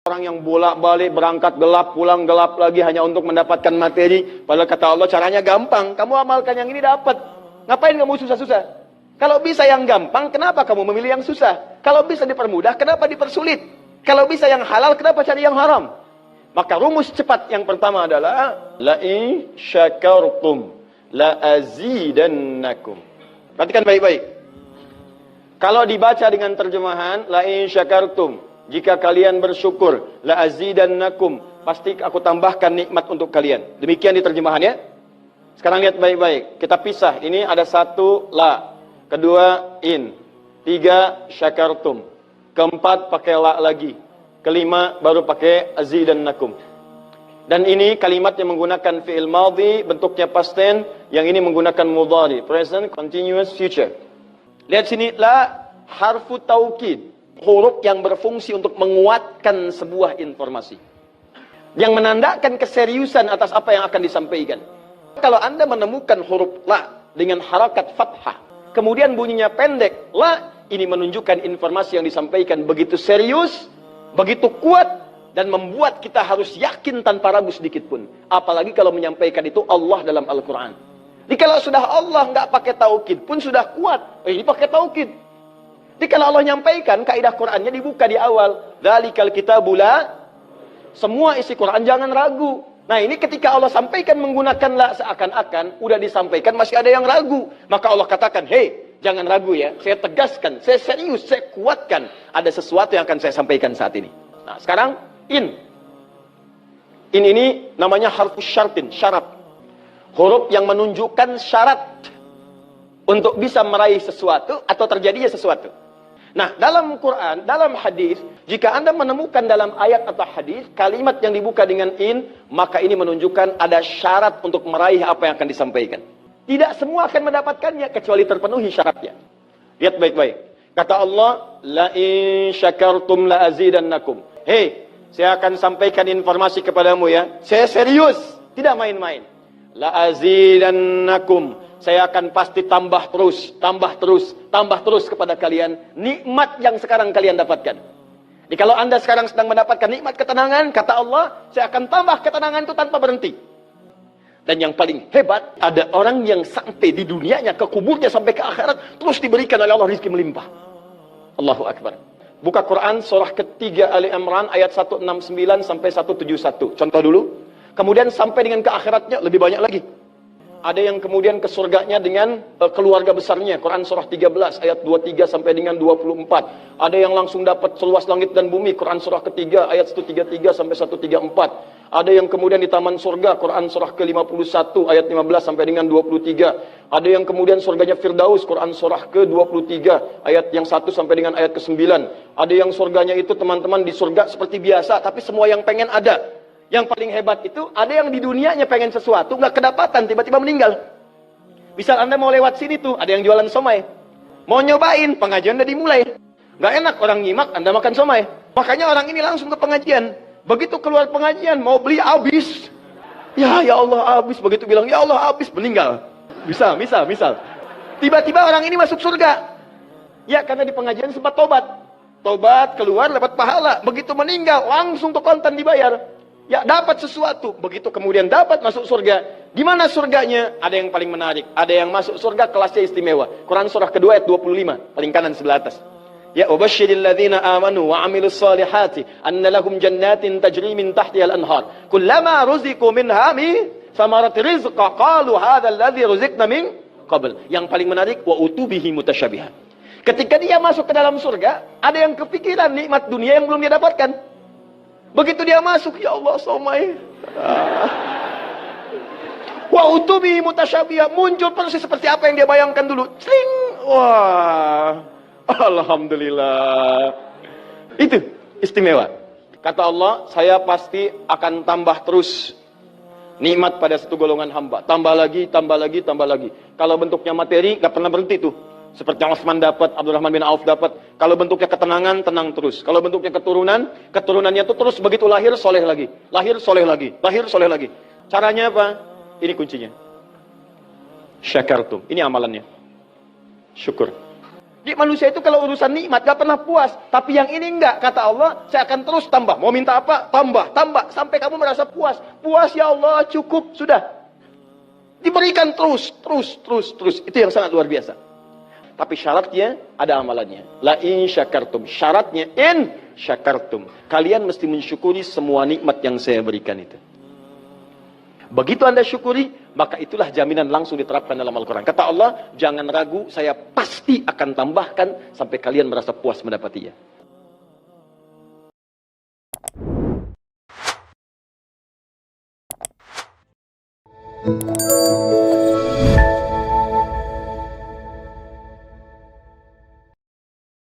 Orang yang bolak-balik berangkat gelap, pulang gelap lagi hanya untuk mendapatkan materi. Padahal kata Allah caranya gampang. Kamu amalkan yang ini dapat. Ngapain kamu susah-susah? Kalau bisa yang gampang, kenapa kamu memilih yang susah? Kalau bisa dipermudah, kenapa dipersulit? Kalau bisa yang halal, kenapa cari yang haram? Maka rumus cepat yang pertama adalah la'in syakartum la'azidannakum. Perhatikan baik-baik. Kalau dibaca dengan terjemahan la'in syakartum, jika kalian bersyukur, la azidannakum, pasti aku tambahkan nikmat untuk kalian. Demikian di terjemahannya. Sekarang lihat baik-baik. Kita pisah. Ini ada satu la, kedua in, tiga syakartum, keempat pakai la lagi, kelima baru pakai azidannakum. Dan ini kalimat yang menggunakan fi'il madhi, bentuknya past tense, yang ini menggunakan mudhari, present continuous future. Lihat sini, la harfu taukid. Huruf yang berfungsi untuk menguatkan sebuah informasi, yang menandakan keseriusan atas apa yang akan disampaikan. Kalau Anda menemukan huruf la dengan harakat fathah, kemudian bunyinya pendek, la, ini menunjukkan informasi yang disampaikan begitu serius, begitu kuat, dan membuat kita harus yakin tanpa ragu sedikit pun. Apalagi kalau menyampaikan itu Allah dalam Al-Quran. Jadi kalau sudah Allah nggak pakai taukid pun sudah kuat, ini pakai taukid. Jadi kalau Allah nyampaikan, kaidah Qur'annya dibuka di awal. Dzalikal kitabu la, semua isi Qur'an jangan ragu. Nah ini ketika Allah sampaikan menggunakan la, seakan-akan udah disampaikan masih ada yang ragu. Maka Allah katakan, hei jangan ragu ya, saya tegaskan, saya serius, saya kuatkan. Ada sesuatu yang akan saya sampaikan saat ini. Nah sekarang in. In ini namanya harfu syartin, syarat. Huruf yang menunjukkan syarat untuk bisa meraih sesuatu atau terjadinya sesuatu. Nah, dalam Quran, dalam hadis, jika Anda menemukan dalam ayat atau hadis kalimat yang dibuka dengan in, maka ini menunjukkan ada syarat untuk meraih apa yang akan disampaikan. Tidak semua akan mendapatkannya kecuali terpenuhi syaratnya. Lihat baik-baik. Kata Allah, la in syakartum la azidannakum. Hei, saya akan sampaikan informasi kepadamu ya. Saya serius, tidak main-main. La azidannakum. Saya akan pasti tambah terus kepada kalian nikmat yang sekarang kalian dapatkan. Jadi kalau Anda sekarang sedang mendapatkan nikmat ketenangan, kata Allah, saya akan tambah ketenangan itu tanpa berhenti. Dan yang paling hebat, ada orang yang sampai di dunianya, ke kuburnya sampai ke akhirat, terus diberikan oleh Allah rizki melimpah. Allahu Akbar. Buka Quran surah ketiga Ali Imran ayat 169 sampai 171. Contoh dulu. Kemudian sampai dengan ke akhiratnya lebih banyak lagi. Ada yang kemudian ke surganya dengan keluarga besarnya. Quran surah 13 ayat 23 sampai dengan 24. Ada yang langsung dapat seluas langit dan bumi. Quran surah ketiga ayat 133 sampai 134. Ada yang kemudian di taman surga. Quran surah ke-51 ayat 15 sampai dengan 23. Ada yang kemudian surganya Firdaus. Quran surah ke-23 ayat yang 1 sampai dengan ayat ke-9. Ada yang surganya itu teman-teman di surga seperti biasa, tapi semua yang pengen ada. Yang paling hebat itu, ada yang di dunianya pengen sesuatu, nggak kedapatan, tiba-tiba meninggal. Misal Anda mau lewat sini tuh, ada yang jualan somai. Mau nyobain, pengajian udah dimulai. Nggak enak orang nyimak, Anda makan somai. Makanya orang ini langsung ke pengajian. Begitu keluar pengajian, mau beli habis. Ya Allah habis. Begitu bilang, ya Allah habis, meninggal. Misal. Tiba-tiba orang ini masuk surga. Ya, karena di pengajian sempat tobat. Tobat, keluar, dapat pahala. Begitu meninggal, langsung tuh kontan dibayar. Ya dapat sesuatu, begitu kemudian dapat masuk surga. Gimana surganya? Ada yang paling menarik. Ada yang masuk surga kelasnya istimewa. Quran surah kedua ayat 25, paling kanan sebelah atas. Ya ubasyiril ladzina amanu wa amilus solihati anna lahum jannatin tajri min tahtihal anhar. Kullama ruziqu minha min samarati rizqa qalu hadzal ladzi ruziqna min qabl. Yang paling menarik wa utubihi mutasyabihan. Ketika dia masuk ke dalam surga, ada yang kepikiran nikmat dunia yang belum dia dapatkan. Begitu dia masuk, ya Allah somai. Wa utubi mutasyabihah, muncul persis seperti apa yang dia bayangkan dulu. Sling. Wah. Alhamdulillah. Itu istimewa. Kata Allah, saya pasti akan tambah terus nikmat pada satu golongan hamba. Tambah lagi. Kalau bentuknya materi, gak pernah berhenti tuh. Seperti yang Utsman dapat, Abdurrahman bin Auf dapat. Kalau bentuknya ketenangan, tenang terus. Kalau bentuknya keturunannya itu terus begitu lahir, soleh lagi. Lahir, soleh lagi. Caranya apa? Ini kuncinya. Syakartum. Ini amalannya. Syukur. Di manusia itu kalau urusan nikmat gak pernah puas. Tapi yang ini enggak. Kata Allah, saya akan terus tambah. Mau minta apa? Tambah, tambah. Sampai kamu merasa puas. Puas ya Allah, cukup. Sudah. Diberikan terus, terus, terus, terus. Itu yang sangat luar biasa. Tapi syaratnya ada amalannya. La in syakartum. Syaratnya in syakartum. Kalian mesti mensyukuri semua nikmat yang saya berikan itu. Begitu Anda syukuri, maka itulah jaminan langsung diterapkan dalam Al-Quran. Kata Allah, jangan ragu, saya pasti akan tambahkan sampai kalian merasa puas mendapatinya.